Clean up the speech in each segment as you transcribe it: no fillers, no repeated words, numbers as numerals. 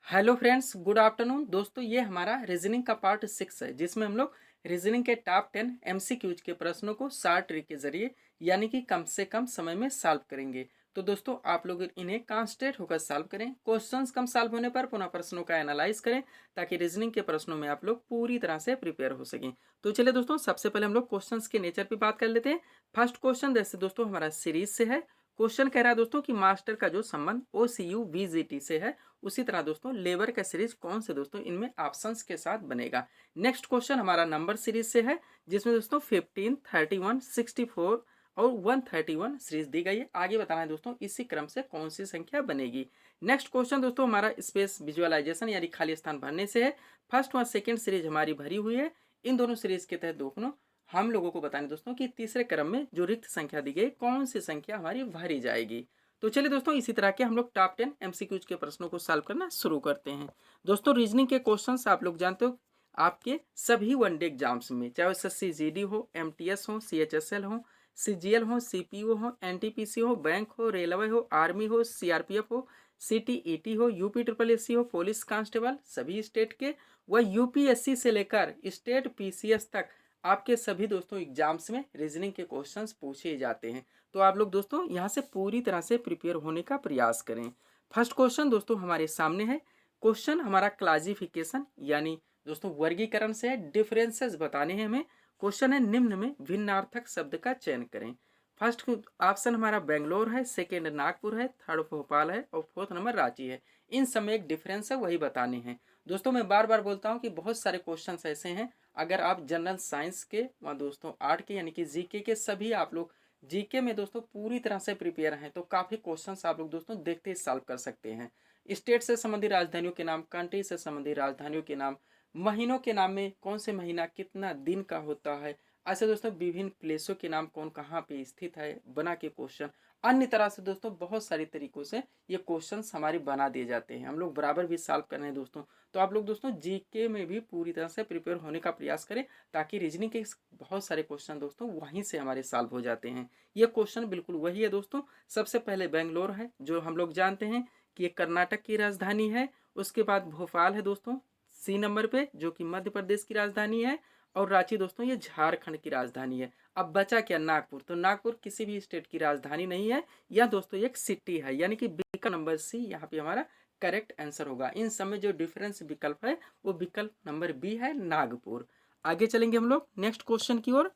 Hello friends, good afternoon. दोस्तों, ये हमारा रीजनिंग का पार्ट 6 है, जिसमें हम लोग रीजनिंग के टॉप 10 एमसीक्यूज के प्रश्नों को शॉर्ट ट्रिक के जरिए यानी कि कम से कम समय में सॉल्व करेंगे। तो दोस्तों, आप लोग इन्हें कॉन्सेंट्रेट होकर सॉल्व करें। क्वेश्चंस कम सॉल्व होने पर पुनः प्रश्नों का एनालाइज करें, ताकि रीजनिंग के प्रश्नों में आप लोग पूरी तरह से प्रिपेयर हो सकें। तो चलिए दोस्तों, सबसे पहले हम लोग क्वेश्चंस के नेचर पे बात कर लेते हैं। फर्स्ट क्वेश्चन जैसे दोस्तों हमारा सीरीज से है। क्वेश्चन कह रहा है दोस्तों कि मास्टर का जो संबंध ओ सी यू वी जी टी से है, उसी तरह दोस्तों लेबर का सीरीज कौन से दोस्तों इनमें ऑप्शंस के साथ बनेगा। नेक्स्ट क्वेश्चन हमारा नंबर सीरीज से है, जिसमें दोस्तों 15, 31, 64 और 131 सीरीज दी गई है। आगे बताना है दोस्तों इसी क्रम से कौन सी संख्या बनेगी। नेक्स्ट क्वेश्चन दोस्तों हमारा स्पेस विजुअलाइजेशन यानी खाली स्थान भरने से है। फर्स्ट व सेकेंड सीरीज हमारी भरी हुई है। इन दोनों सीरीज के तहत दोस्तों हम लोगों को बताने दोस्तों कि तीसरे क्रम में जो रिक्त संख्या दी गई कौन सी संख्या हमारी भरी जाएगी। तो चलिए दोस्तों, इसी तरह के हम लोग टॉप 10 एमसीक्यूज के प्रश्नों को सॉल्व करना शुरू करते हैं। दोस्तों, रीजनिंग के क्वेश्चंस आप लोग जानते हो आपके सभी वनडे एग्जाम्स में, चाहे एसएससी जीडी हो, एमटीएस हो, सीएचएसएल हो, सीजीएल हो, सीपीओ हो, एनटीपीसी हो, बैंक हो, रेलवे हो, आर्मी हो, सीआरपीएफ हो, सीटीईटी हो, यूपी ट्रिपल एससी हो, पुलिस कांस्टेबल सभी स्टेट के, व यूपीएससी से लेकर स्टेट पीसीएस तक आपके सभी दोस्तों एग्जाम्स में रीजनिंग के क्वेश्चंस पूछे जाते हैं। तो आप लोग दोस्तों यहाँ से पूरी तरह से प्रिपेयर होने का प्रयास करें। फर्स्ट क्वेश्चन दोस्तों हमारे सामने है। क्वेश्चन हमारा क्लासिफिकेशन यानी दोस्तों वर्गीकरण से है, डिफरेंसेस बताने हैं हमें। क्वेश्चन है निम्न में भिन्नार्थक शब्द का चयन करें। फर्स्ट ऑप्शन हमारा बेंगलोर है, सेकेंड नागपुर है, थर्ड भोपाल है और फोर्थ नंबर रांची है। इन सब में एक डिफरेंस है, वही बताने हैं। दोस्तों, मैं बार बार बोलता हूँ कि बहुत सारे क्वेश्चन ऐसे हैं, अगर आप जनरल साइंस के व दोस्तों आर्ट के यानी कि जीके के सभी आप लोग जीके में दोस्तों पूरी तरह से प्रिपेयर हैं, तो काफ़ी क्वेश्चंस आप लोग दोस्तों देखते ही सॉल्व कर सकते हैं। स्टेट से संबंधित राजधानियों के नाम, कंट्री से संबंधित राजधानियों के नाम, महीनों के नाम में कौन से महीना कितना दिन का होता है, ऐसे दोस्तों विभिन्न प्लेसों के नाम कौन कहाँ पे स्थित है, बना के क्वेश्चन। अन्य तरह से दोस्तों बहुत सारी तरीकों से ये क्वेश्चंस हमारे बना दिए जाते हैं, हम लोग बराबर भी सॉल्व कर रहे हैं दोस्तों। तो आप लोग दोस्तों जीके में भी पूरी तरह से प्रिपेयर होने का प्रयास करें, ताकि रीजनिंग के बहुत सारे क्वेश्चन दोस्तों वहीं से हमारे सॉल्व हो जाते हैं। ये क्वेश्चन बिल्कुल वही है दोस्तों। सबसे पहले बेंगलोर है, जो हम लोग जानते हैं कि ये कर्नाटक की राजधानी है। उसके बाद भोपाल है दोस्तों सी नंबर पे, जो कि मध्य प्रदेश की राजधानी है। और रांची दोस्तों ये झारखंड की राजधानी है। अब बचा क्या, नागपुर। तो नागपुर किसी भी स्टेट की राजधानी नहीं है, यह दोस्तों एक सिटी है, यानी कि विकल्प नंबर सी यहाँ पे हमारा करेक्ट आंसर होगा। इन सब में जो डिफरेंस विकल्प है वो विकल्प नंबर बी है, नागपुर। आगे चलेंगे हम लोग नेक्स्ट क्वेश्चन की ओर।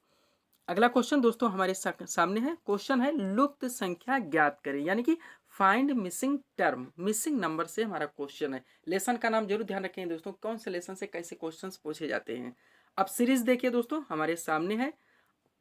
अगला क्वेश्चन दोस्तों हमारे सामने है। क्वेश्चन है लुप्त संख्या ज्ञात करें, यानी कि find missing term. Missing number से हमारा क्वेश्चन है। लेसन का नाम जरूर ध्यान रखें दोस्तों, कौन से लेसन से कैसे क्वेश्चंस पूछे जाते हैं। अब सीरीज देखिए दोस्तों हमारे सामने है।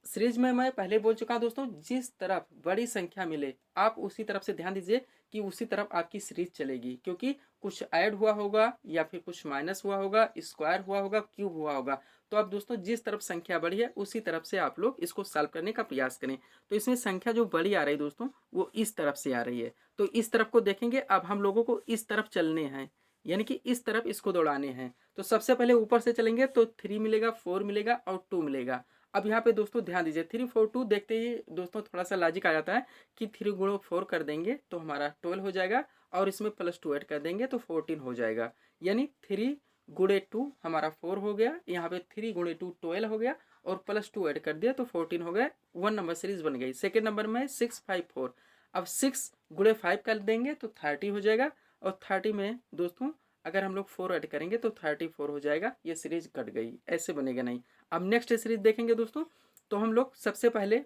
सीरीज में मैं पहले बोल चुका हूं दोस्तों, जिस तरफ बड़ी संख्या मिले आप उसी तरफ से ध्यान दीजिए कि उसी तरफ आपकी सीरीज चलेगी, क्योंकि कुछ ऐड हुआ होगा या फिर कुछ माइनस हुआ होगा, स्क्वायर हुआ होगा, क्यूब हुआ होगा। तो आप दोस्तों जिस तरफ संख्या बड़ी है उसी तरफ से आप लोग इसको सॉल्व करने का प्रयास करें। तो इसमें संख्या जो बड़ी आ रही है दोस्तों वो इस तरफ से आ रही है, तो इस तरफ को देखेंगे। अब हम लोगों को इस तरफ चलने हैं, यानी कि इस तरफ इसको दौड़ाने हैं। तो सबसे पहले ऊपर से चलेंगे तो 3 मिलेगा, 4 मिलेगा और 2 मिलेगा। अब यहाँ पे दोस्तों ध्यान दीजिए, 3 4 2 देखते ही दोस्तों थोड़ा सा लॉजिक आ जाता है कि 3 गुणो 4 कर देंगे तो हमारा 12 हो जाएगा, और इसमें +2 ऐड कर देंगे तो 14 हो जाएगा। यानी 3 गुणे 2 हमारा 4 हो गया, यहाँ पे 3 गुणे 2 12 हो गया, और +2 ऐड कर दिया तो 14 हो गया। 1 नंबर सीरीज बन गई। सेकेंड नंबर में 6 5 4। अब 6 गुणे 5 कर देंगे तो 30 हो जाएगा, और 30 में दोस्तों अगर हम लोग 4 ऐड करेंगे तो 34 हो जाएगा। ये सीरीज कट गई, ऐसे बनेगा नहीं। अब नेक्स्ट सीरीज देखेंगे दोस्तों, तो हम लोग सबसे पहले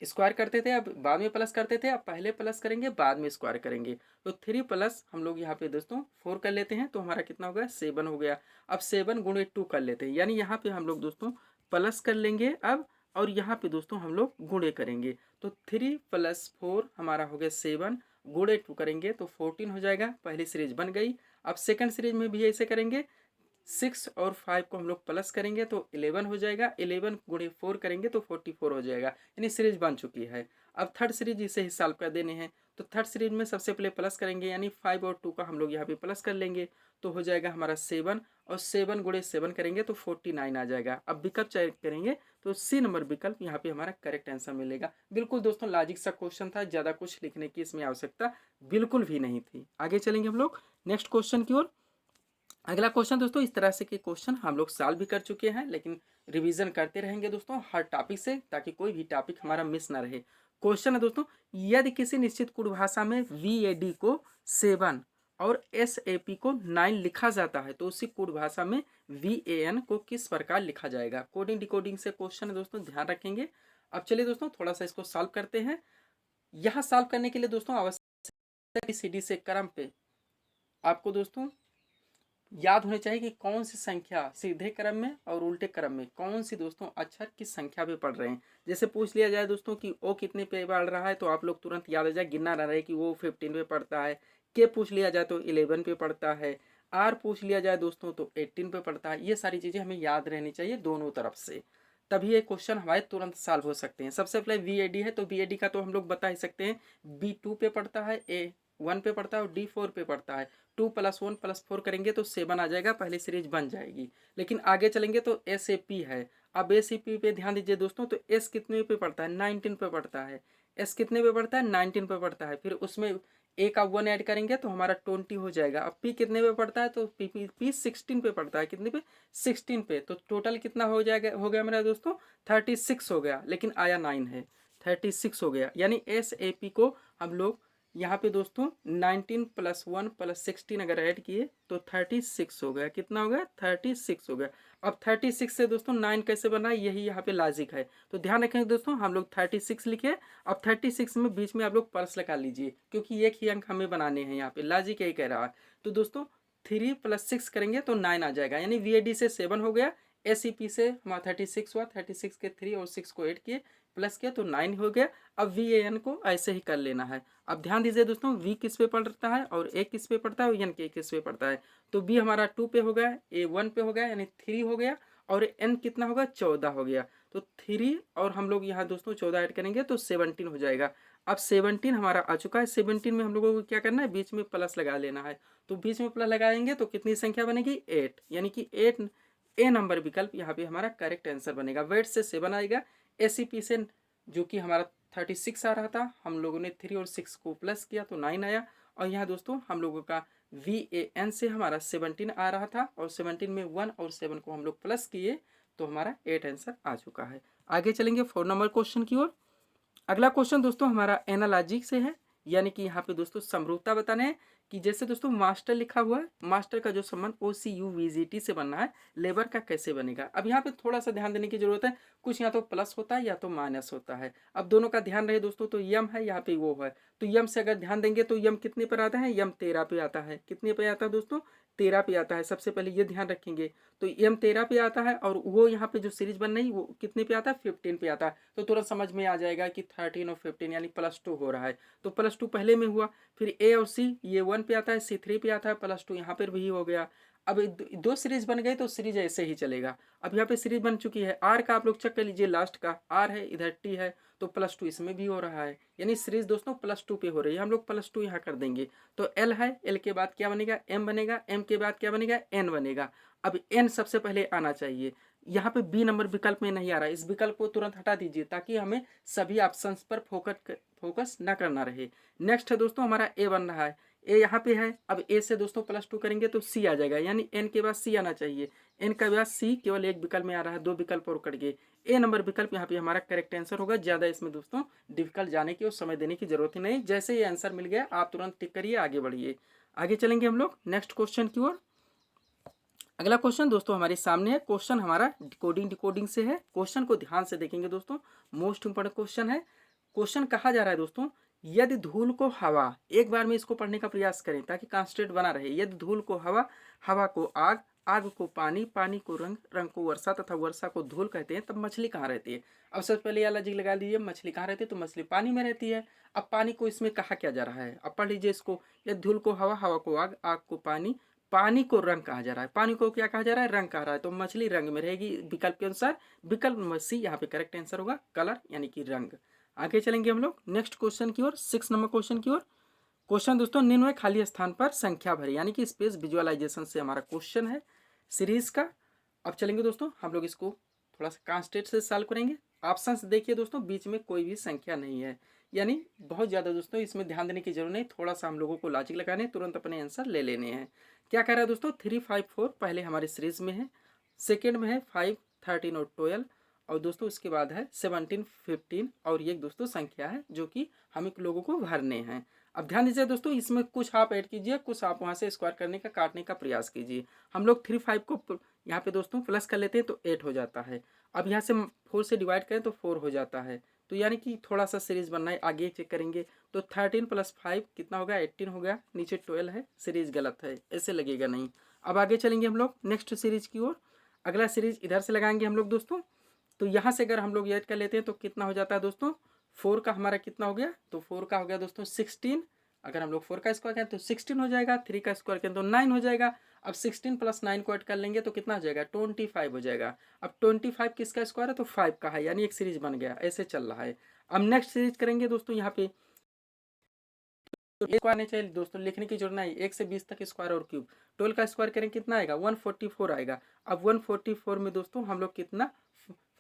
स्क्वायर करते थे, अब बाद में प्लस करते थे, अब पहले प्लस करेंगे बाद में स्क्वायर करेंगे। तो 3 प्लस हम लोग यहाँ पे दोस्तों 4 कर लेते हैं, तो हमारा कितना हो गया, 7 हो गया। अब 7 गुणे 2 कर लेते हैं, यानी यहाँ पे हम लोग दोस्तों प्लस कर लेंगे अब, और यहाँ पे दोस्तों हम लोग गुणे करेंगे। तो 3 + 4 हमारा हो गया 7, गुणे 2 करेंगे तो 14 हो जाएगा। पहली सीरीज बन गई। अब सेकंड सीरीज में भी ऐसे करेंगे, 6 और 5 को हम लोग प्लस करेंगे तो 11 हो जाएगा, 11 गुणे 4 करेंगे तो 44 हो जाएगा, यानी सीरीज बन चुकी है। अब थर्ड सीरीज इसे ही सॉल्व कर देने हैं, तो थर्ड सीरीज में सबसे पहले प्लस करेंगे, यानी 5 और 2 का हम लोग यहाँ पे प्लस कर लेंगे, तो हो जाएगा हमारा 7, और 7 गुणे 7 करेंगे तो 49 आ जाएगा। अब विकल्प चयन करेंगे तो सी नंबर विकल्प यहाँ पे हमारा करेक्ट आंसर मिलेगा। बिल्कुल दोस्तों लॉजिक सा क्वेश्चन था, ज़्यादा कुछ लिखने की इसमें आवश्यकता बिल्कुल भी नहीं थी। आगे चलेंगे हम लोग नेक्स्ट क्वेश्चन की ओर। अगला क्वेश्चन दोस्तों, इस तरह से के क्वेश्चन हम लोग सॉल्व भी कर चुके हैं, लेकिन रिवीजन करते रहेंगे दोस्तों हर टॉपिक से, ताकि कोई भी टॉपिक हमारा मिस ना रहे। क्वेश्चन है दोस्तों, यदि किसी निश्चित कोड भाषा में VAD को 7 और SAP को 9 लिखा जाता है, तो उसी कोड भाषा में VAN को किस प्रकार लिखा जाएगा। कोडिंग डिकोडिंग से क्वेश्चन है दोस्तों, ध्यान रखेंगे। अब चलिए दोस्तों थोड़ा सा इसको सॉल्व करते हैं। यहाँ सॉल्व करने के लिए दोस्तों आवश्यक CD से क्रम पे आपको दोस्तों याद होने चाहिए कि कौन सी संख्या सीधे क्रम में और उल्टे क्रम में कौन सी दोस्तों अक्षर किस संख्या पे पढ़ रहे हैं। जैसे पूछ लिया जाए दोस्तों कि ओ कितने पे पढ़ रहा है, तो आप लोग तुरंत याद आ जाए, गिनना ना रहे कि वो 15 पे पढ़ता है। के पूछ लिया जाए तो 11 पे पढ़ता है। आर पूछ लिया जाए दोस्तों तो 18 पे पढ़ता है। ये सारी चीज़ें हमें याद रहनी चाहिए दोनों तरफ से, तभी ये क्वेश्चन हमारे तुरंत सॉल्व हो सकते हैं। सबसे पहले VAD है, तो VAD का तो हम लोग बता ही सकते हैं, B2 पे पढ़ता है, A1 पे पढ़ता है और D4 पे पढ़ता है। 2 + 1 + 4 करेंगे तो 7 आ जाएगा, पहली सीरीज बन जाएगी। लेकिन आगे चलेंगे तो SAP है। अब SAP पे ध्यान दीजिए दोस्तों, तो S कितने पे पढ़ता है, 19 पे पढ़ता है। S कितने पे पढ़ता है, 19 पे पढ़ता है। फिर उसमें A का 1 ऐड करेंगे तो हमारा 20 हो जाएगा। अब P कितने पे पढ़ता है, तो P 16 पे पढ़ता है। कितने पे, 16 पे। तो टोटल कितना हो जाएगा, हो गया मेरा दोस्तों 36 हो गया, लेकिन आया 9 है, 36 हो गया। यानी SAP को हम लोग यहाँ पे दोस्तों 19 + 1 + 16 अगर ऐड किए तो 36 हो गया। कितना हो गया, 36 हो गया। अब 36 से दोस्तों 9 कैसे बना, यही यहाँ पे लॉजिक है। तो ध्यान रखेंगे दोस्तों, हम लोग 36 लिखे। अब 36 में बीच में आप लोग प्लस लगा लीजिए, क्योंकि एक ही अंक हमें बनाने हैं, यहाँ पे लॉजिक यही कह रहा है। तो दोस्तों 3 + 6 करेंगे तो 9 आ जाएगा, यानी VAD से 7 हो गया, SAP से हमारा 36 हुआ। 36 के 3 और 6 को ऐड किए, प्लस किया तो 9 हो गया। अब VAN को ऐसे ही कर लेना है। अब ध्यान दीजिए दोस्तों, V किस पे पढ़ता है और A किस पे पढ़ता है और N किस पे पढ़ता है। तो B हमारा 2 पे हो गया, A 1 पे हो गया, यानी 3 हो गया, और N कितना होगा, 14 हो गया। तो 3 और हम लोग यहाँ दोस्तों 14 ऐड करेंगे तो 17 हो जाएगा। अब 17 हमारा आ चुका है। 17 में हम लोगों को क्या करना है, बीच में प्लस लगा लेना है। तो बीच में प्लस लगाएंगे तो कितनी संख्या बनेगी, 8, यानी कि 8 A नंबर विकल्प यहाँ पे हमारा करेक्ट आंसर बनेगा। वेट से 7 आएगा, SCP से जो कि हमारा 36 आ रहा था, हम लोगों ने 3 और 6 को प्लस किया तो 9 आया। और यहाँ दोस्तों हम लोगों का VAN से हमारा 17 आ रहा था, और 17 में 1 और 7 को हम लोग प्लस किए तो हमारा 8 आंसर आ चुका है। आगे चलेंगे 4 नंबर क्वेश्चन की ओर। अगला क्वेश्चन दोस्तों हमारा एनालॉजी से है, यानी कि यहाँ पे दोस्तों समरूपता बताने हैं कि जैसे दोस्तों मास्टर लिखा हुआ है, मास्टर का जो संबंध OCUVGT से बनना है, लेबर का कैसे बनेगा। अब यहाँ पे थोड़ा सा ध्यान देने की जरूरत है, कुछ या तो प्लस होता है या तो माइनस होता है। अब दोनों का ध्यान रहे दोस्तों, तो यम है यहाँ पे वो है, तो यम से अगर ध्यान देंगे तो यम कितने पर आता है, यम 13 पे आता है। कितने पे आता है दोस्तों, 13 पे आता है। सबसे पहले ये ध्यान रखेंगे, तो यम 13 पे आता है, और वो यहाँ पे जो सीरीज बन रही वो कितने पे आता है, 15 पे आता है। तो तुरंत समझ में आ जाएगा कि 13 और 15 यानी +2 हो रहा है। तो +2 पहले में हुआ, फिर A और C ये 1 पे आता है, C 3 पे आता है, +2 यहाँ पर भी हो गया। अब दो सीरीज बन गई तो सीरीज ऐसे ही चलेगा। अब यहाँ पे सीरीज बन चुकी है। R का आप लोग चेक कर लीजिए, लास्ट का R है, इधर T है, तो +2 इसमें भी हो रहा है, यानी सीरीज दोस्तों +2 पे हो रही है। हम लोग +2 यहाँ कर देंगे। तो L है, L के बाद क्या बनेगा, M बनेगा, M के बाद क्या बनेगा, N बनेगा। अब N सबसे पहले आना चाहिए। यहाँ पे B नंबर विकल्प में नहीं आ रहा है, इस विकल्प को तुरंत हटा दीजिए, ताकि हमें सभी ऑप्शंस पर फोकस ना करना रहे। नेक्स्ट है दोस्तों हमारा A बन रहा है, A यहाँ पे है। अब A से दोस्तों +2 करेंगे तो C आ जाएगा, यानी N के बाद C आना चाहिए। N के बाद C केवल एक विकल्प में आ रहा है, 2 विकल्प और कट गए। A नंबर विकल्प यहाँ पे हमारा करेक्ट आंसर होगा। ज़्यादा इसमें दोस्तों डिफिकल्ट जाने की और समय देने की जरूरत ही नहीं। जैसे ये आंसर मिल गया आप तुरंत टिक करिए, आगे बढ़िए। आगे चलेंगे हम लोग नेक्स्ट क्वेश्चन की ओर। अगला क्वेश्चन दोस्तों हमारे सामने है। क्वेश्चन हमारा डिकोडिंग से है। क्वेश्चन को ध्यान से देखेंगे दोस्तों, मोस्ट इंपोर्टेंट क्वेश्चन है। क्वेश्चन कहा जा रहा है दोस्तों, यदि धूल को हवा, एक बार में इसको पढ़ने का प्रयास करें ताकि कॉन्स्टेंट बना रहे। यदि धूल को हवा, हवा को आग, आग को पानी, पानी को रंग, रंग को वर्षा तथा वर्षा को धूल कहते हैं, तब मछली कहाँ रहती है। अब सबसे पहले यह लॉजिक लगा लीजिए, मछली कहाँ रहती है, तो मछली पानी में रहती है। अब पानी को इसमें कहा क्या जा रहा है, अब पढ़ लीजिए इसको। यदि धूल को हवा, हवा को आग, आग को पानी, पानी को रंग कहा जा रहा है, पानी को क्या कहा जा रहा है, रंग कहा रहा है, तो मछली रंग में रहेगी विकल्प के अनुसार। विकल्प नंबर सी यहाँ पे करेक्ट आंसर होगा, कलर यानी कि रंग। आगे चलेंगे हम लोग नेक्स्ट क्वेश्चन की ओर, 6 नंबर क्वेश्चन की ओर। क्वेश्चन दोस्तों, निम्न में खाली स्थान पर संख्या भरे, यानी कि स्पेस विजुअलाइजेशन से हमारा क्वेश्चन है सीरीज का। अब चलेंगे दोस्तों हम लोग इसको थोड़ा सा कॉन्स्टेंट से सॉल्व करेंगे। ऑप्शंस देखिए दोस्तों, बीच में कोई भी संख्या नहीं है, यानी बहुत ज़्यादा दोस्तों इसमें ध्यान देने की जरूरत नहीं। थोड़ा सा हम लोगों को लॉजिक लगाने, तुरंत अपने आंसर ले लेने हैं। क्या कह रहा है दोस्तों, 3, 5, 4 पहले हमारे सीरीज में है, सेकेंड में है 5, 13 और 12, और दोस्तों उसके बाद है 17, 15, और ये दोस्तों संख्या है जो कि हम लोगों को भरने हैं। अब ध्यान दीजिए दोस्तों, इसमें कुछ आप ऐड कीजिए, कुछ आप वहाँ से स्क्वायर करने का, काटने का प्रयास कीजिए। हम लोग 3, 5 को यहाँ पे दोस्तों प्लस कर लेते हैं तो 8 हो जाता है। अब यहाँ से 4 से डिवाइड करें तो 4 हो जाता है। तो यानी कि थोड़ा सा सीरीज बनना है, आगे चेक करेंगे। तो 13 + 5 कितना हो गया, 18 हो गया। नीचे 12 है, सीरीज गलत है, ऐसे लगेगा नहीं। अब आगे चलेंगे हम लोग नेक्स्ट सीरीज की ओर। अगला सीरीज इधर से लगाएंगे हम लोग दोस्तों। तो यहाँ से अगर हम लोग ऐड कर लेते हैं तो कितना हो जाता है दोस्तों, 4 का हमारा कितना हो गया, तो 4 का हो गया दोस्तों 16। अगर हम लोग 4 का स्क्वायर करें तो 16 हो जाएगा, 3 का स्क्वायर करें तो 9 हो जाएगा। अब 16 + 9 को ऐड कर लेंगे तो कितना हो जाएगा, 25 हो जाएगा। अब 25 किसका स्क्वायर है, तो 5 का है, यानी एक सीरीज बन गया। ऐसे चल रहा है। अब नेक्स्ट सीरीज करेंगे दोस्तों यहाँ पे, तो स्क्वायर नहीं चाहिए दोस्तों, लिखने की जरूरत नहीं, 1 से 20 तक स्क्वायर और क्यूब। 12 का स्क्वायर करें कितना आएगा, 144 आएगा। अब 144 में दोस्तों हम लोग कितना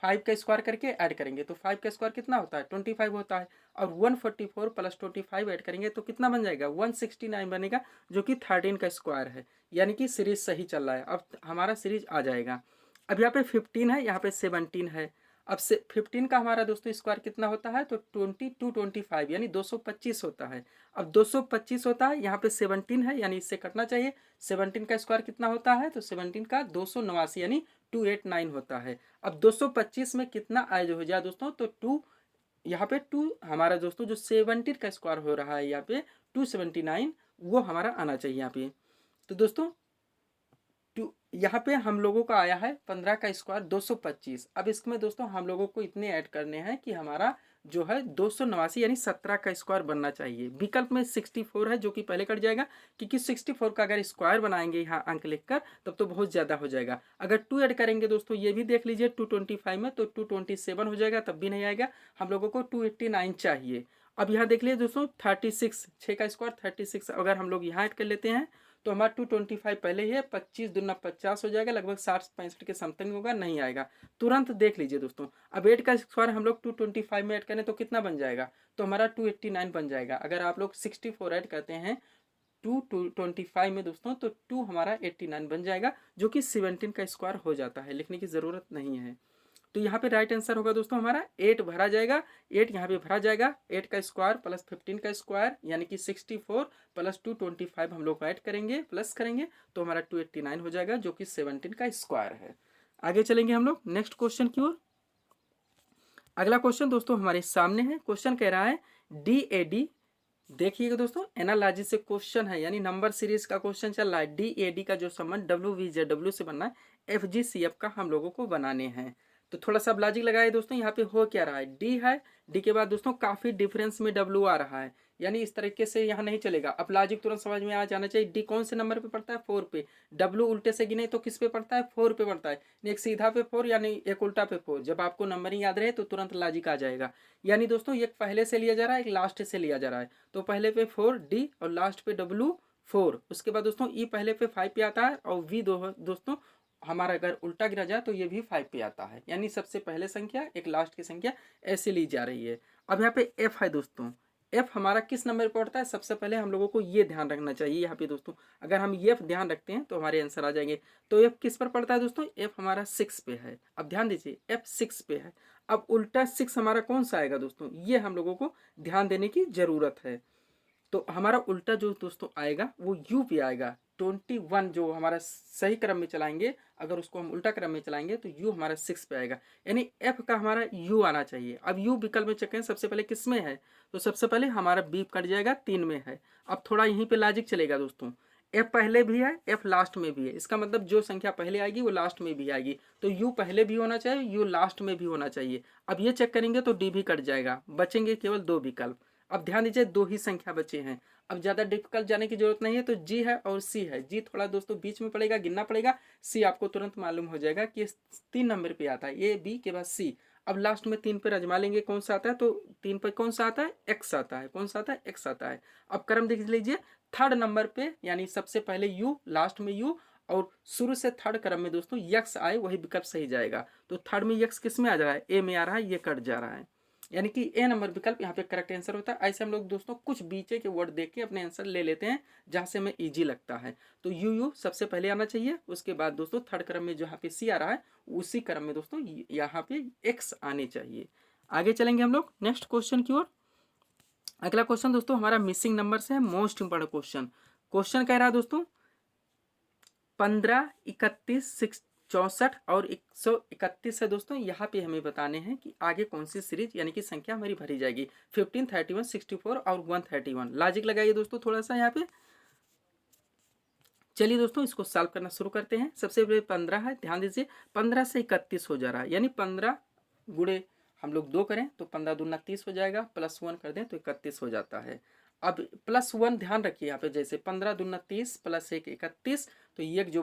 5 का स्क्वायर करके ऐड करेंगे, तो 5 का स्क्वायर कितना होता है, 25 होता है। और 144 + 25 ऐड करेंगे तो कितना बन जाएगा, 169 बनेगा, जो कि 13 का स्क्वायर है। यानी कि सीरीज सही चल रहा है। अब हमारा सीरीज आ जाएगा। अब यहाँ पे 15 है, यहाँ पे 17 है। अब से 15 का हमारा दोस्तों स्क्वायर कितना होता है, तो 2225 यानी 225 होता है। अब 225 होता है, यहाँ पे 17 है, यानी इससे कटना चाहिए। 17 का स्क्वायर कितना होता है, तो 17 का 289 यानी 289 होता है। अब 225 में कितना ऐड हो जाए दोस्तों, तो 2, यहाँ पे 2 हमारा दोस्तों जो 17 का स्क्वायर हो रहा है यहाँ पे 279, वो हमारा आना चाहिए यहाँ पे। तो दोस्तों यहाँ पे हम लोगों का आया है 15 का स्क्वायर 225। अब इसमें दोस्तों हम लोगों को इतने ऐड करने हैं कि हमारा जो है 289 यानी 17 का स्क्वायर बनना चाहिए। विकल्प में 64 है जो कि पहले कट जाएगा, क्योंकि 64 का अगर स्क्वायर बनाएंगे यहाँ अंक लिखकर तब तो बहुत ज़्यादा हो जाएगा। अगर 2 ऐड करेंगे दोस्तों, ये भी देख लीजिए 225 में, तो 227 हो जाएगा, तब भी नहीं आएगा। हम लोगों को 289 चाहिए। अब यहाँ देख लीजिए दोस्तों 36, 6 का स्क्वायर 36, अगर हम लोग यहाँ ऐड कर लेते हैं तो हमारा 225 पहले ही है, 25 दूना 50 हो जाएगा, लगभग 60-65 के समथिंग होगा, नहीं आएगा। तुरंत देख लीजिए दोस्तों। अब 8 का स्क्वायर हम लोग 225 में ऐड करें तो कितना बन जाएगा, तो हमारा 289 बन जाएगा। अगर आप लोग 64 ऐड करते हैं 225 में दोस्तों, तो 2 हमारा 89 बन जाएगा, जो कि 17 का स्क्वायर हो जाता है, लिखने की ज़रूरत नहीं है। तो यहाँ पे राइट आंसर होगा दोस्तों हमारा 8 भरा जाएगा। 8 यहाँ पे भरा जाएगा, 8 का स्क्वायर + 15 का स्क्वायर यानी कि 64 + 225 हम लोग ऐड करेंगे, प्लस करेंगे, तो हमारा 289 हो जाएगा, जो कि 17 का स्क्वायर है। आगे चलेंगे हम लोग नेक्स्ट क्वेश्चन की ओर। अगला क्वेश्चन दोस्तों हमारे सामने है। क्वेश्चन कह रहा है DAD, देखिएगा दोस्तों एनालॉजी से क्वेश्चन है, यानी नंबर सीरीज का क्वेश्चन चल रहा है। DAD का जो संबंध WVZW से बनना है, FGCF का हम लोगों को बनाने हैं। तो थोड़ा सा लॉजिक लगाए दोस्तों, यहाँ पे हो क्या रहा है, D है, D के बाद दोस्तों काफी डिफरेंस में W आ रहा है, यानी इस तरीके से यहाँ नहीं चलेगा। अब लॉजिक तुरंत समझ में आ जाना चाहिए। D कौन से नंबर पे पड़ता है, 4 पे। W उल्टे से गिने तो किस पे पड़ता है, 4 पे पड़ता है। एक सीधा पे 4 यानी एक उल्टा पे 4। जब आपको नंबरिंग याद रहे तो तुरंत लॉजिक आ जाएगा। यानी दोस्तों एक पहले से लिया जा रहा है, एक लास्ट से लिया जा रहा है। तो पहले पे 4 D और लास्ट पे W 4। उसके बाद दोस्तों E पहले पे 5 पे आता है, और V दोस्तों हमारा अगर उल्टा गिरा जाए तो ये भी 5 पे आता है, यानी सबसे पहले संख्या एक लास्ट की संख्या ऐसे ली जा रही है। अब यहाँ पे F है दोस्तों, F हमारा किस नंबर पर पड़ता है, सबसे पहले हम लोगों को ये ध्यान रखना चाहिए यहाँ पे दोस्तों। अगर हम ये F ध्यान रखते हैं तो हमारे आंसर आ जाएंगे। तो F किस पर पड़ता है दोस्तों, F हमारा 6 पे है। अब ध्यान दीजिए F 6 पे है। अब उल्टा 6 हमारा कौन सा आएगा दोस्तों, ये हम लोगों को ध्यान देने की जरूरत है। तो हमारा उल्टा जो दोस्तों आएगा वो U पे आएगा। 21 जो हमारा सही क्रम में चलाएंगे, अगर उसको हम उल्टा क्रम में चलाएंगे तो U हमारा 6 पे आएगा, यानी F का हमारा U आना चाहिए। अब U विकल्प में चेक करें सबसे पहले किस में है, तो सबसे पहले हमारा B कट जाएगा, 3 में है। अब थोड़ा यहीं पे लॉजिक चलेगा दोस्तों, F पहले भी है, F लास्ट में भी है, इसका मतलब जो संख्या पहले आएगी वो लास्ट में भी आएगी। तो U पहले भी होना चाहिए, U लास्ट में भी होना चाहिए। अब ये चेक करेंगे तो D भी कट जाएगा, बचेंगे केवल 2 विकल्प। अब ध्यान दीजिए 2 ही संख्या बचे हैं। अब ज़्यादा डिफिकल्ट जाने की जरूरत नहीं है, तो G है और C है। G थोड़ा दोस्तों बीच में पड़ेगा, गिनना पड़ेगा। C आपको तुरंत मालूम हो जाएगा कि 3 नंबर पे आता है, A B के बाद C। अब लास्ट में 3 पे आजमा लेंगे कौन सा आता है, तो 3 पर कौन सा आता है, X आता है। कौन सा आता है, X आता है। अब क्रम देख लीजिए, थर्ड नंबर पे यानी सबसे पहले U, लास्ट में U, और शुरू से थर्ड क्रम में दोस्तों X आए वही विकल्प सही जाएगा। तो थर्ड में X किस में आ जा रहा है, A में आ रहा है, ये कट जा रहा है। यानी कि ए नंबर विकल्प यहाँ पे करेक्ट आंसर होता है। ऐसे हम लोग दोस्तों कुछ बीचे के वर्ड देख के अपने आंसर ले लेते हैं जहाँ से हमें ईजी लगता है। तो यू सबसे पहले आना चाहिए, उसके बाद दोस्तों थर्ड क्रम में जहाँ पे सी आ रहा है उसी क्रम में दोस्तों यहाँ पे एक्स आने चाहिए। आगे चलेंगे हम लोग नेक्स्ट क्वेश्चन की ओर। अगला क्वेश्चन दोस्तों हमारा मिसिंग नंबर से है, मोस्ट इंपॉर्टेंट क्वेश्चन। क्वेश्चन कह रहा है दोस्तों 15, 31, 64 और 131 है दोस्तों। यहाँ पे हमें बताने हैं कि आगे कौन सी सीरीज यानी कि संख्या हमारी भरी जाएगी। 15, 31, 64 और 131। लॉजिक लगाइए दोस्तों थोड़ा सा यहाँ पे। चलिए दोस्तों इसको सॉल्व करना शुरू करते हैं। सबसे पहले 15 है, ध्यान दीजिए 15 से 31 हो जा रहा है, यानी 15 गुणे हम लोग 2 करें तो 15 दूना 30 हो जाएगा, +1 कर दें तो 31 हो जाता है। अब +1 ध्यान रखिए यहाँ पे, जैसे 15 दूना 30 +1 31, तो ये जो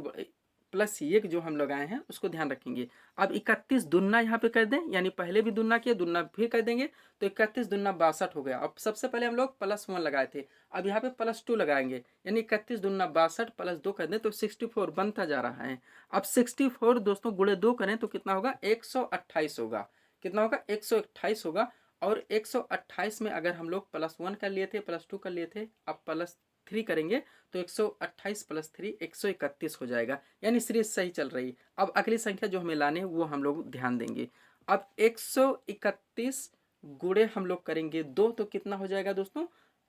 प्लस एक जो हम लगाए हैं उसको ध्यान रखेंगे। अब 31 दुन्ना यहाँ पे कर दें, यानी पहले भी दुन्ना किया, दुन्ना फिर कर देंगे तो 31 दुन्ना 62 हो गया। अब सबसे पहले हम लोग +1 लगाए थे, अब यहाँ पे +2 लगाएंगे, यानी 31 दुन्ना 62 +2 कर दें तो 64 बनता जा रहा है। अब 64 दोस्तों गुणे 2 करें तो कितना होगा, 128 होगा। कितना होगा, 128 होगा। और 128 में अगर हम लोग +1 कर लिए थे, +2 कर लिए थे, अब +3 करेंगे तो 128 + 3 131 हो जाएगा, यानी सीरीज सही चल रही। अब अगली संख्या जो हमें लाने हैं वो हम लोग ध्यान देंगे। अब 131 गुणे हम लोग करेंगे 2 तो कितना हो जाएगा दोस्तों,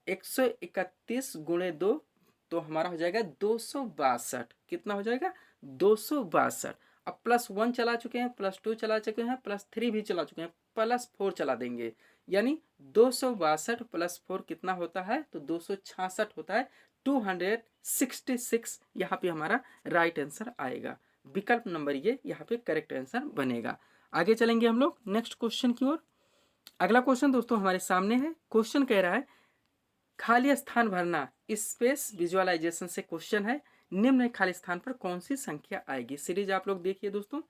131 गुणे 2 तो हमारा हो जाएगा 262। कितना हो जाएगा, 262। अब +1 चला चुके हैं, +2 चला चुके हैं, +3 भी चला चुके हैं, +4 चला देंगे, यानी 262 + 4 कितना होता है, तो 266 होता है। 266 यहाँ पे हमारा राइट आंसर आएगा। विकल्प नंबर ये यहाँ पे करेक्ट आंसर बनेगा। आगे चलेंगे हम लोग नेक्स्ट क्वेश्चन की ओर। अगला क्वेश्चन दोस्तों हमारे सामने है। क्वेश्चन कह रहा है खाली स्थान भरना, स्पेस विजुअलाइजेशन से क्वेश्चन है। निम्न खाली स्थान पर कौन सी संख्या आएगी। सीरीज आप लोग देखिए दोस्तों,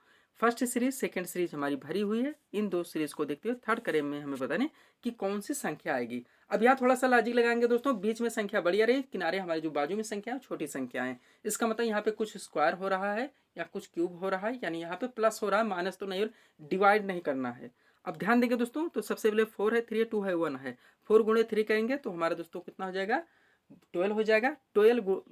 फर्स्ट सीरीज सेकंड सीरीज हमारी भरी हुई है। इन दो सीरीज को देखते हुए थर्ड क्रम में हमें बताने कि कौन सी संख्या आएगी। अब यहाँ थोड़ा सा लॉजिक लगाएंगे दोस्तों, बीच में संख्या बड़ी आ रही है, किनारे हमारे जो बाजू में संख्या है छोटी संख्या है। इसका मतलब यहाँ पे कुछ स्क्वायर हो रहा है या कुछ क्यूब हो रहा है, यानी यहाँ पे प्लस हो रहा है, माइनस तो नहीं, डिवाइड नहीं करना है। अब ध्यान देंगे दोस्तों, तो सबसे पहले 4 है, 3 है, 2 है, 1 है। 4 गुणे 3 करेंगे तो हमारा दोस्तों कितना हो जाएगा, 12 हो जाएगा। 12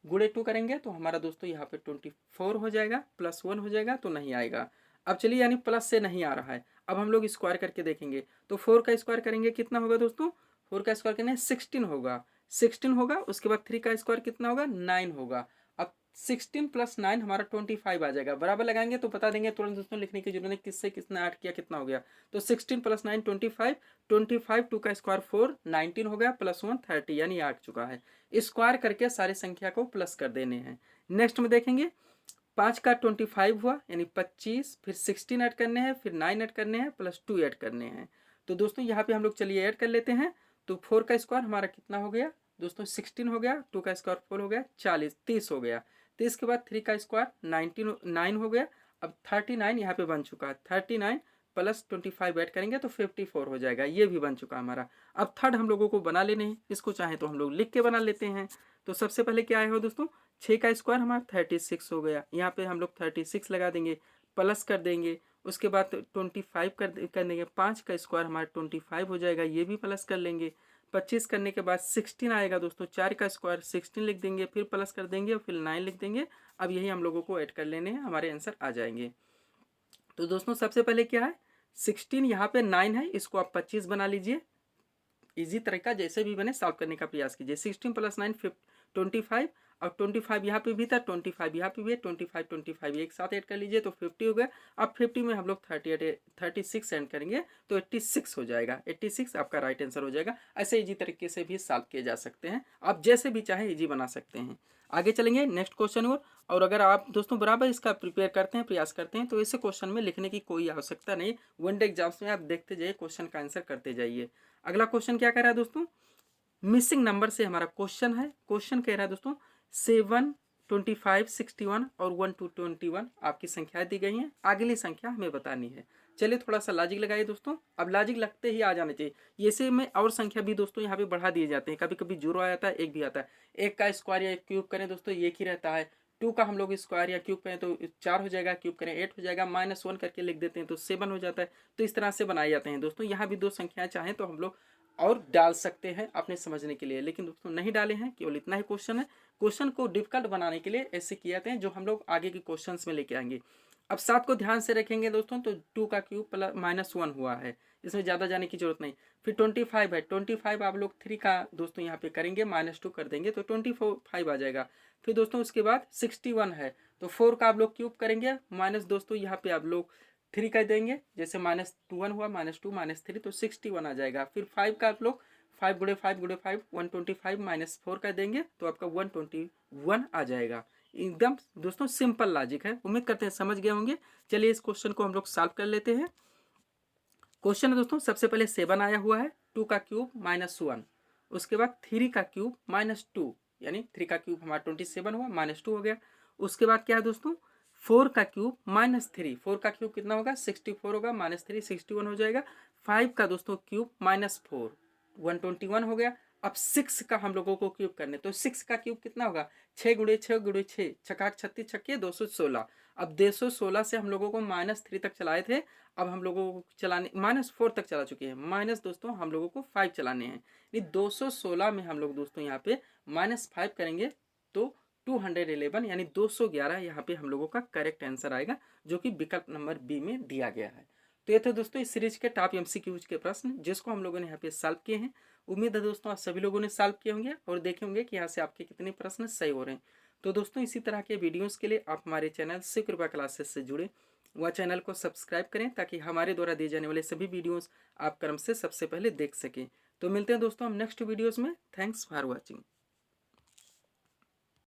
गुणे 2 करेंगे तो हमारा दोस्तों यहाँ पे 24 हो जाएगा। +1 हो जाएगा तो नहीं आएगा। अब चलिए, यानी प्लस से नहीं आ रहा है। अब हम लोग स्क्वायर करके देखेंगे तो 4 का स्क्वायर करेंगे कितना होगा दोस्तों, 4 का स्क्वायर करने 16 होगा। 16 होगा, उसके बाद 3 का स्क्वायर कितना होगा, 9 होगा। अब 16 + 9 हमारा 25 आ जाएगा। बराबर लगाएंगे तो बता देंगे तुरंत दोस्तों, लिखने की जरूरत नहीं किससे किसने ऐड किया कितना हो गया। तो 16 + 9 25, 25 2 का स्क्वायर 4 19 हो गया, +1 30, यानी आ चुका है। स्क्वायर करके सारी संख्या को प्लस कर देने हैं। नेक्स्ट में देखेंगे 5 का 25 हुआ, यानी 25, फिर 16 ऐड करने हैं, फिर 9 ऐड करने हैं, +2 ऐड करने हैं। तो दोस्तों यहाँ पे हम लोग चलिए ऐड कर लेते हैं। तो 4 का स्क्वायर हमारा कितना हो गया दोस्तों, 16 हो गया। 2 का स्क्वायर 4 हो गया, 40, 30 हो गया। 30 के बाद 3 का स्क्वायर 9 हो गया। अब 39 यहाँ पे बन चुका है। 39 + 25 ऐड करेंगे तो 54 हो जाएगा, ये भी बन चुका हमारा। अब थर्ड हम लोगों को बना लेने हैं, इसको चाहे तो हम लोग लिख के बना लेते हैं। तो सबसे पहले क्या आया हो दोस्तों, 6 का स्क्वायर हमारा 36 हो गया। यहाँ पे हम लोग 36 लगा देंगे, प्लस कर देंगे, उसके बाद 25 कर देंगे। 5 का स्क्वायर हमारा 25 हो जाएगा, ये भी प्लस कर लेंगे। 25 करने के बाद 16 आएगा दोस्तों। 4 का स्क्वायर 16 लिख देंगे, फिर प्लस कर देंगे और फिर 9 लिख देंगे। अब यही हम लोगों को ऐड कर लेने हैं, हमारे आंसर आ जाएंगे। तो दोस्तों सबसे पहले क्या है, 16 यहाँ पे 9 है, इसको आप 25 बना लीजिए। इजी तरीका जैसे भी बने सॉल्व करने का प्रयास कीजिए। 16 + 9 25, और 25 यहाँ पे भी था, 25 यहाँ पे भी है, 25 एक साथ ऐड कर लीजिए तो 50 हो गया। अब 50 में हम लोग 36 ऐड करेंगे तो 86 हो जाएगा। 86 आपका राइट आंसर हो जाएगा। ऐसे इजी तरीके से भी सॉल्व किए जा सकते हैं, आप जैसे भी चाहें इजी बना सकते हैं। आगे चलेंगे नेक्स्ट क्वेश्चन और अगर आप दोस्तों बराबर इसका प्रिपेयर करते हैं, प्रयास करते हैं, तो इसे क्वेश्चन में लिखने की कोई आवश्यकता नहीं। वनडे एग्जाम्स में आप देखते जाइए, क्वेश्चन का आंसर करते जाइए। अगला क्वेश्चन क्या कह रहा है दोस्तों, मिसिंग नंबर से हमारा क्वेश्चन है। क्वेश्चन कह रहा है दोस्तों 7, 25, 61 और 1 to 21 आपकी संख्याएं दी गई हैं। अगली संख्या हमें बतानी है। चलिए थोड़ा सा लॉजिक लगाइए दोस्तों। अब लॉजिक लगते ही आ जाने चाहिए। ऐसे में और संख्या भी दोस्तों यहाँ पे बढ़ा दिए जाते हैं, कभी कभी 0 आ जाता है, 1 भी आता है। 1 का स्क्वायर या क्यूब करें दोस्तों, 1 ही रहता है। 2 का हम लोग स्क्वायर या क्यूब करें तो 4 हो जाएगा, क्यूब करें 8 हो जाएगा, -1 करके लिख देते हैं तो 7 हो जाता है। तो इस तरह से बनाए जाते हैं दोस्तों। यहाँ भी 2 संख्याएं चाहें तो हम लोग और डाल सकते हैं अपने समझने के लिए, लेकिन दोस्तों नहीं डाले हैं, केवल इतना ही क्वेश्चन है। क्वेश्चन को डिफिकल्ट बनाने के लिए ऐसे किए जाते हैं जो हम लोग आगे के क्वेश्चंस में लेके आएंगे। अब 7 को ध्यान से रखेंगे दोस्तों तो 2 का क्यूब प्लस -1 हुआ है, इसमें ज़्यादा जाने की जरूरत नहीं। फिर 25 है, 25 आप लोग 3 का दोस्तों यहाँ पे करेंगे, -2 कर देंगे तो 25 आ जाएगा। फिर दोस्तों उसके बाद 61 है, तो 4 का आप लोग क्यूब करेंगे, माइनस दोस्तों यहाँ पे आप लोग 3 कर देंगे, जैसे -1 हुआ, -2 -3 तो 61 आ जाएगा। फिर 5 का आप लोग 5 गुड़े 5 गुड़े 5 125 -4 कर देंगे तो आपका 121 आ जाएगा। एकदम दोस्तों सिंपल लॉजिक है, उम्मीद करते हैं समझ गए होंगे। चलिए इस क्वेश्चन को हम लोग सॉल्व कर लेते हैं। क्वेश्चन है दोस्तों, सबसे पहले 7 आया हुआ है, 2 का क्यूब -1, उसके बाद 3 का क्यूब -2, यानी 3 का क्यूब हमारा 27 हुआ, -2 हो गया। उसके बाद क्या है दोस्तों, 4 का क्यूब -3, 4 का क्यूब कितना होगा 64 होगा, -3 61 हो जाएगा। 5 का दोस्तों क्यूब -4 121 हो गया। अब 6 का हम लोगों को क्यूब करने, तो 6 का क्यूब कितना होगा 6 गुड़े 6 गुड़े 6 छक्का 36 छक्के 216। अब 216 से हम लोगों को -3 तक चलाए थे, अब हम लोगों को चलाने -4 तक चला चुके हैं, माइनस दोस्तों हम लोगों को 5 चलाने हैं। ये 216 में हम लोग दोस्तों यहाँ पे -5 करेंगे तो 211 यानी 211 यहाँ पे हम लोगों का करेक्ट आंसर आएगा, जो कि विकल्प नंबर बी में दिया गया है। तो ये थे दोस्तों इस सीरीज के टॉप एमसीक्यूज के प्रश्न जिसको हम लोगों ने यहाँ पे सॉल्व किए हैं। उम्मीद है दोस्तों आप सभी लोगों ने सॉल्व किए होंगे और देखे होंगे कि यहाँ से आपके कितने प्रश्न सही हो रहे हैं। तो दोस्तों इसी तरह के वीडियोस के लिए आप हमारे चैनल शिव कृपा क्लासेस से जुड़े वह चैनल को सब्सक्राइब करें ताकि हमारे द्वारा दिए जाने वाले सभी वीडियोस आप क्रम से सबसे पहले देख सकें। तो मिलते हैं दोस्तों हम नेक्स्ट वीडियोस में। Thanks for watching.